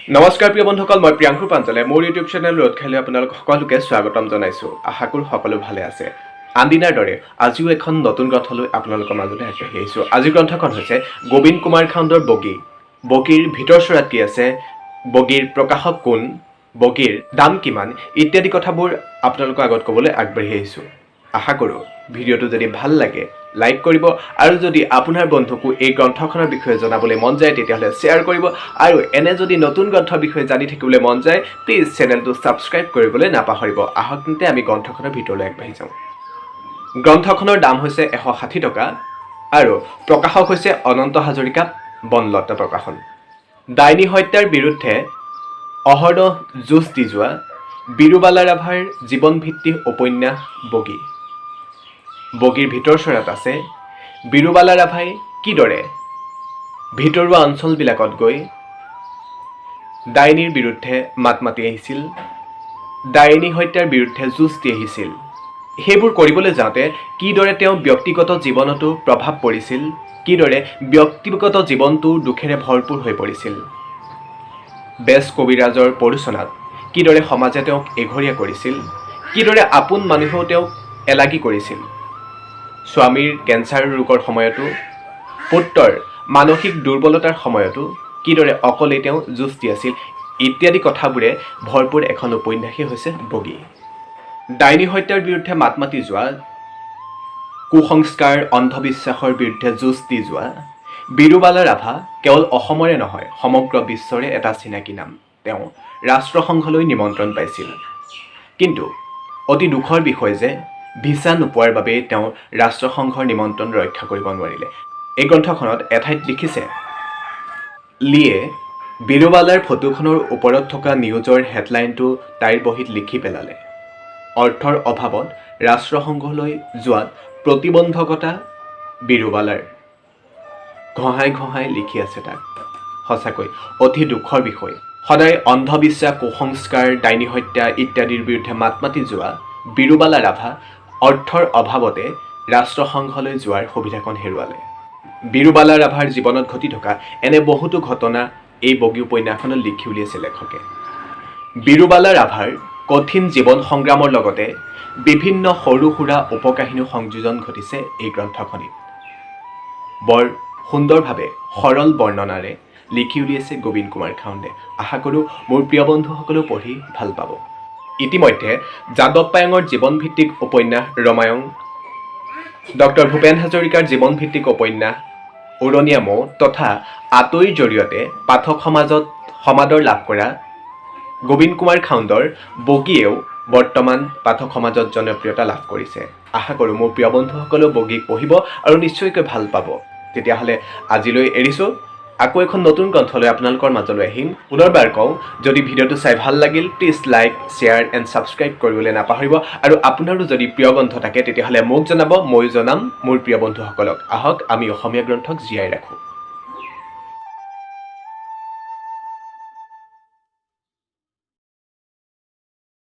নমস্কাৰ প্ৰিয় বন্ধুসকল, মই প্ৰিয়াংশু পাঞ্চালে মোৰ ইউটিউব চেনেল ৰ'দখাইলৈ আপোনালোক সকলোকে স্বাগতম জনাইছোঁ। আশা কৰোঁ সকলো ভালে আছে। আনদিনাৰ দৰে আজিও এখন নতুন গ্ৰন্থ লৈ আপোনালোকৰ মাজলৈ আগবাঢ়ি আহিছোঁ। আজিৰ গ্ৰন্থখন হৈছে গোবিন্দ কুমাৰ খাউণ্ডৰ বগী। বগীৰ ভিতৰচৰাত কি আছে, বগীৰ প্ৰকাশক কোন, বগীৰ দাম কিমান ইত্যাদি কথাবোৰ আপোনালোকৰ আগত ক'বলৈ আগবাঢ়ি আহিছোঁ। আশা কৰোঁ ভিডিঅ'টো যদি ভাল লাগে লাইক কৰিব, আৰু যদি আপোনাৰ বন্ধুকো এই গ্ৰন্থখনৰ বিষয়ে জনাবলৈ মন যায় তেতিয়াহ'লে শ্বেয়াৰ কৰিব, আৰু এনে যদি নতুন গ্ৰন্থৰ বিষয়ে জানি থাকিবলৈ মন যায় প্লিজ চেনেলটো ছাবস্ক্ৰাইব কৰিবলৈ নাপাহৰিব। আহক তেন্তে আমি গ্ৰন্থখনৰ ভিতৰলৈ আগবাঢ়ি যাওঁ। গ্ৰন্থখনৰ দাম হৈছে 160 টকা, আৰু প্ৰকাশক হৈছে অনন্ত হাজৰিকা বনলতা প্ৰকাশন। ডাইনী হত্যাৰ বিৰুদ্ধে অহৰহ যুঁজ দি যোৱা বিৰুবালা ৰাভাৰ জীৱনভিত্তিক উপন্যাস বগী। বগীৰ ভিতৰচৰাত আছে বিৰুবালা ৰাভাই কিদৰে ভিতৰুৱা অঞ্চলবিলাকত গৈ ডাইনীৰ বিৰুদ্ধে মাত মাতি আহিছিল, ডাইনী হত্যাৰ বিৰুদ্ধে যুঁজ দি আহিছিল। সেইবোৰ কৰিবলৈ যাওঁতে কিদৰে তেওঁ ব্যক্তিগত জীৱনতো প্ৰভাৱ পৰিছিল, কিদৰে ব্যক্তিগত জীৱনটো দুখেৰে ভৰপূৰ হৈ পৰিছিল। বেজ কবিৰাজৰ প্ৰৰোচনাত কিদৰে সমাজে তেওঁক এঘৰীয়া কৰিছিল, কিদৰে আপোন মানুহেও তেওঁক এলাগী কৰিছিল। স্বামীৰ কেঞ্চাৰ ৰোগৰ সময়তো, পুত্ৰৰ মানসিক দুৰ্বলতাৰ সময়তো কিদৰে অকলে তেওঁ যুঁজ দি আছিল ইত্যাদি কথাবোৰে ভৰপূৰ এখন উপন্যাসেই হৈছে বগী। ডাইনী হত্যাৰ বিৰুদ্ধে মাত মাতি যোৱা, কুসংস্কাৰ অন্ধবিশ্বাসৰ বিৰুদ্ধে যুঁজ দি যোৱা বিৰুবালা ৰাভা কেৱল অসমৰে নহয় সমগ্ৰ বিশ্বৰে এটা চিনাকি নাম। তেওঁ ৰাষ্ট্ৰসংঘলৈ নিমন্ত্ৰণ পাইছিল, কিন্তু অতি দুখৰ বিষয় যে ভিছা নোপোৱাৰ বাবেই তেওঁ ৰাষ্ট্ৰসংঘৰ নিমন্ত্ৰণ ৰক্ষা কৰিব নোৱাৰিলে। এই গ্ৰন্থখনত এঠাইত লিখিছে, লিয়ে বিৰুবালাৰ ফটোখনৰ ওপৰত থকা নিউজৰ হেডলাইনটো তাইৰ বহীত লিখি পেলালে। অৰ্থৰ অভাৱত ৰাষ্ট্ৰসংঘলৈ যোৱাত প্ৰতিবন্ধকতা বিৰুবালাৰ। ঘঁহাই ঘঁহাই লিখি আছে তাক। সঁচাকৈ অতি দুখৰ বিষয়। সদায় অন্ধবিশ্বাস, কুসংস্কাৰ, ডাইনী হত্যা ইত্যাদিৰ বিৰুদ্ধে মাত মাতি যোৱা বিৰুবালা ৰাভা অৰ্থৰ অভাৱতে ৰাষ্ট্ৰসংঘলৈ যোৱাৰ সুবিধাকণ হেৰুৱালে। বিৰুবালা ৰাভাৰ জীৱনত ঘটি থকা এনে বহুতো ঘটনা এই বগী উপন্যাসখনত লিখি উলিয়াইছে লেখকে। বিৰুবালা ৰাভাৰ কঠিন জীৱন সংগ্ৰামৰ লগতে বিভিন্ন সৰু সুৰা উপকাহিনী সংযোজন ঘটিছে এই গ্ৰন্থখনিত। বৰ সুন্দৰভাৱে সৰল বৰ্ণনাৰে লিখি উলিয়াইছে গোবিন্দ কুমাৰ খাউণ্ডে। আশা কৰোঁ মোৰ প্ৰিয় বন্ধুসকলেও পঢ়ি ভাল পাব। ইতিমধ্যে যাদৱ পায়েঙৰ জীৱনভিত্তিক উপন্যাস ৰামায়ণ, ডক্টৰ ভূপেন হাজৰিকাৰ জীৱনভিত্তিক উপন্যাস উৰণীয়া মৌ তথা আতৈৰ জৰিয়তে পাঠক সমাজত সমাদৰ লাভ কৰা গোবিন্দ কুমাৰ খাউণ্ডৰ বগীয়েও বৰ্তমান পাঠক সমাজত জনপ্ৰিয়তা লাভ কৰিছে। আশা কৰোঁ মোৰ প্ৰিয় বন্ধুসকলেও বগীক পঢ়িব আৰু নিশ্চয়কৈ ভাল পাব। তেতিয়াহ'লে আজিলৈ এৰিছোঁ। আকৌ এখন নতুন গ্ৰন্থ লৈ আপোনালোকৰ মাজলৈ আহিম। পুনৰবাৰ কওঁ, যদি ভিডিঅ'টো চাই ভাল লাগিল please like, share and subscribe কৰিবলৈ নাপাহৰিব, আৰু আপোনাৰো যদি প্ৰিয় গ্ৰন্থ থাকে তেতিয়াহ'লে মোক জনাব, ময়ো জনাম মোৰ প্ৰিয় বন্ধুসকলক। আহক আমি অসমীয়া গ্ৰন্থক জীয়াই ৰাখোঁ।